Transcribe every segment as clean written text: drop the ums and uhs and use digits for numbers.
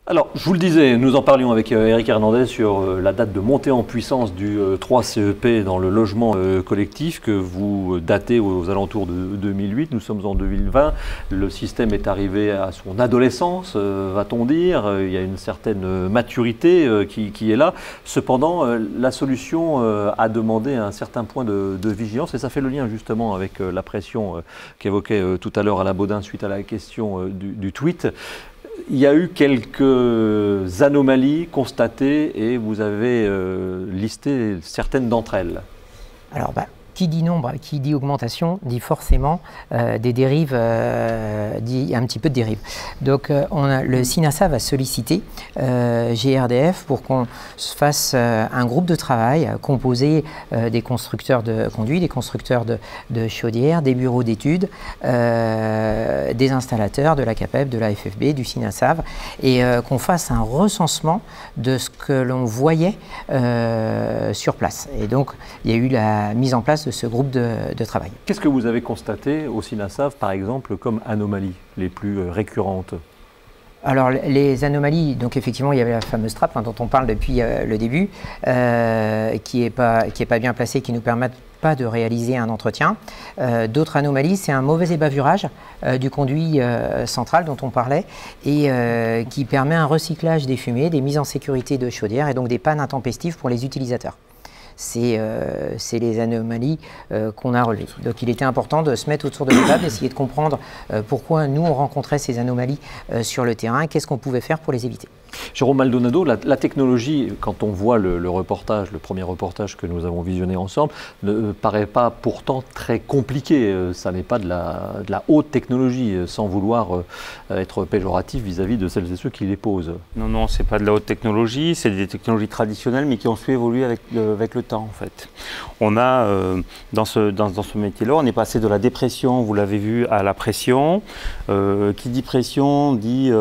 Alors, je vous le disais, nous en parlions avec Eric Hernandez sur la date de montée en puissance du 3 CEP dans le logement collectif que vous datez aux alentours de 2008. Nous sommes en 2020. Le système est arrivé à son adolescence, va-t-on dire. Il y a une certaine maturité qui est là. Cependant, la solution a demandé un certain point de vigilance et ça fait le lien justement avec la pression qu'évoquait tout à l'heure Alain Baudin suite à la question du tweet. Il y a eu quelques anomalies constatées et vous avez listé certaines d'entre elles. Alors, qui dit nombre, qui dit augmentation, dit forcément des dérives, dit un petit peu de dérives. Donc le CINASA va solliciter GRDF pour qu'on fasse un groupe de travail composé des constructeurs de conduits, des constructeurs de chaudières, des bureaux d'études, des installateurs de la CAPEB, de la FFB, du CINASAV, et qu'on fasse un recensement de ce que l'on voyait sur place. Et donc il y a eu la mise en place de ce groupe de travail. Qu'est-ce que vous avez constaté au CINASAV, par exemple, comme anomalies les plus récurrentes? Alors les anomalies, donc effectivement il y avait la fameuse trappe dont on parle depuis le début, qui est pas bien placée, qui ne nous permet pas de réaliser un entretien. D'autres anomalies, c'est un mauvais ébavurage du conduit central dont on parlait et qui permet un recyclage des fumées, des mises en sécurité de chaudière et donc des pannes intempestives pour les utilisateurs. C'est les anomalies qu'on a relevées. Donc il était important de se mettre autour de la table, d'essayer de comprendre pourquoi nous on rencontrait ces anomalies sur le terrain et qu'est-ce qu'on pouvait faire pour les éviter. Jérôme Maldonado, la technologie, quand on voit le reportage, le premier reportage que nous avons visionné ensemble, ne paraît pas pourtant très compliqué. Ça n'est pas de la haute technologie, sans vouloir être péjoratif vis-à-vis de celles et ceux qui les posent. Non, non, c'est pas de la haute technologie, c'est des technologies traditionnelles, mais qui ont su évoluer avec le temps, en fait. On a, dans ce métier-là, on est passé de la dépression, vous l'avez vu, à la pression. Qui dit pression dit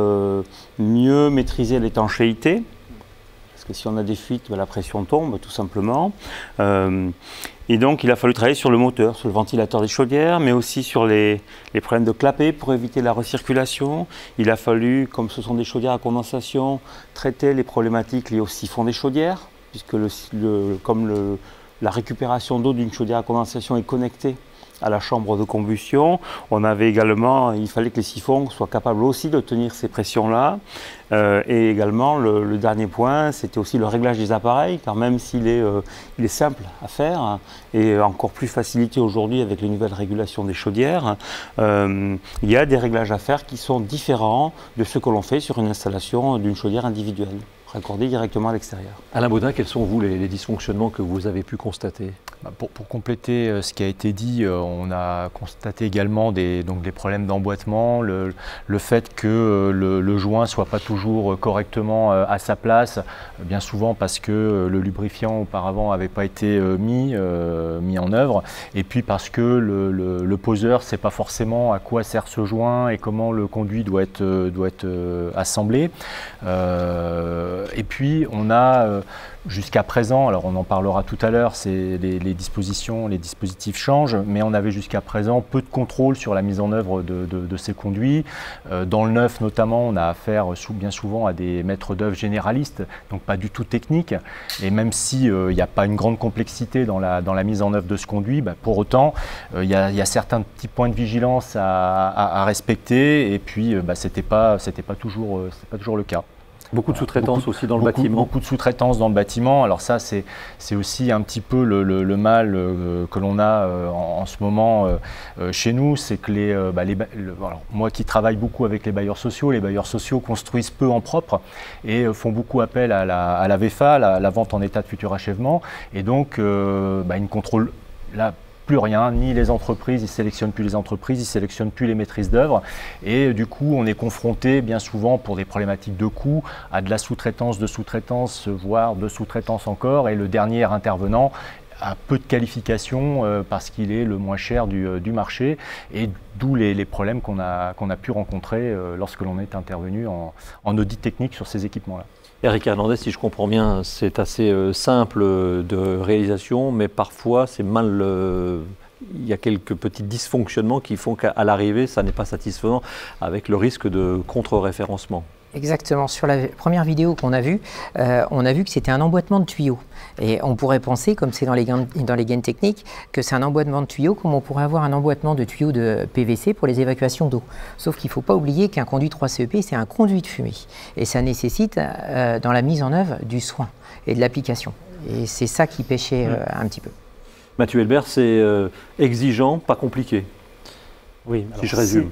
mieux maîtriser l'étanchéité, parce que si on a des fuites, la pression tombe tout simplement. Et donc il a fallu travailler sur le moteur, sur le ventilateur des chaudières, mais aussi sur les problèmes de clapet pour éviter la recirculation. Il a fallu, comme ce sont des chaudières à condensation, traiter les problématiques liées au siphon des chaudières, puisque la récupération d'eau d'une chaudière à condensation est connectée à la chambre de combustion. Il fallait que les siphons soient capables aussi de tenir ces pressions-là. Et également, le dernier point, c'était aussi le réglage des appareils, car même s'il est simple à faire, et encore plus facilité aujourd'hui avec les nouvelles régulations des chaudières, il y a des réglages à faire qui sont différents de ce que l'on fait sur une installation d'une chaudière individuelle, raccordée directement à l'extérieur. Alain Baudin, quels sont les dysfonctionnements que vous avez pu constater? Pour compléter ce qui a été dit, on a constaté également des problèmes d'emboîtement, le fait que le joint ne soit pas toujours correctement à sa place, bien souvent parce que le lubrifiant auparavant n'avait pas été mis en œuvre, et puis parce que le poseur ne sait pas forcément à quoi sert ce joint et comment le conduit doit être assemblé. Et puis on a jusqu'à présent, alors on en parlera tout à l'heure, les dispositifs changent, mais on avait jusqu'à présent peu de contrôle sur la mise en œuvre de ces conduits. Dans le neuf notamment, on a affaire bien souvent à des maîtres d'œuvre généralistes, donc pas du tout techniques. Et même si il n'y a pas une grande complexité dans la mise en œuvre de ce conduit, pour autant, il y a certains petits points de vigilance à respecter, et puis c'était pas toujours le cas. Beaucoup de sous-traitance aussi dans le bâtiment. Beaucoup de sous-traitance dans le bâtiment. Alors ça, c'est aussi un petit peu le mal que l'on a en ce moment chez nous. C'est que alors, moi qui travaille beaucoup avec les bailleurs sociaux construisent peu en propre et font beaucoup appel à la VFA, la vente en état de futur achèvement. Et donc, ils ne contrôlent plus rien, ni les entreprises, ils ne sélectionnent plus les entreprises, ils ne sélectionnent plus les maîtrises d'œuvre. Et du coup, on est confronté bien souvent pour des problématiques de coûts à de la sous-traitance, voire de sous-traitance encore. Et le dernier intervenant a peu de qualification parce qu'il est le moins cher du marché. Et d'où les problèmes qu'on a pu rencontrer lorsque l'on est intervenu en audit technique sur ces équipements-là. Eric Hernandez, si je comprends bien, c'est assez simple de réalisation, mais parfois c'est mal. Il y a quelques petits dysfonctionnements qui font qu'à l'arrivée, ça n'est pas satisfaisant, avec le risque de contre-référencement. Exactement. Sur la première vidéo qu'on a vue, on a vu que c'était un emboîtement de tuyaux. Et on pourrait penser, comme c'est dans les gaines techniques, que c'est un emboîtement de tuyaux, comme on pourrait avoir un emboîtement de tuyaux de PVC pour les évacuations d'eau. Sauf qu'il ne faut pas oublier qu'un conduit 3CEP, c'est un conduit de fumée. Et ça nécessite, dans la mise en œuvre, du soin et de l'application. Et c'est ça qui pêchait un petit peu. Mathieu Helbert, c'est exigeant, pas compliqué. Oui, si je résume.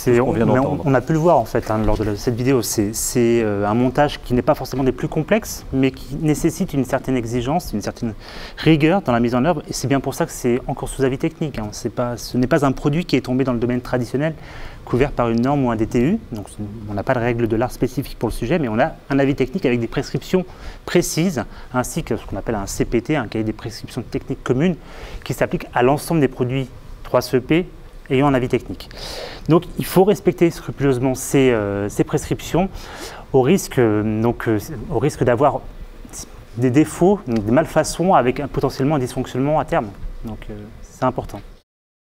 On a pu le voir en fait lors de cette vidéo. C'est un montage qui n'est pas forcément des plus complexes, mais qui nécessite une certaine exigence, une certaine rigueur dans la mise en œuvre. Et c'est bien pour ça que c'est encore sous avis technique. Hein. Ce n'est pas un produit qui est tombé dans le domaine traditionnel, couvert par une norme ou un DTU. Donc on n'a pas de règle de l'art spécifique pour le sujet, mais on a un avis technique avec des prescriptions précises, ainsi que ce qu'on appelle un CPT, un cahier des prescriptions techniques communes, qui s'applique à l'ensemble des produits 3CEP ayant un avis technique. Donc il faut respecter scrupuleusement ces prescriptions au risque d'avoir des défauts, des malfaçons avec potentiellement un dysfonctionnement à terme. Donc c'est important.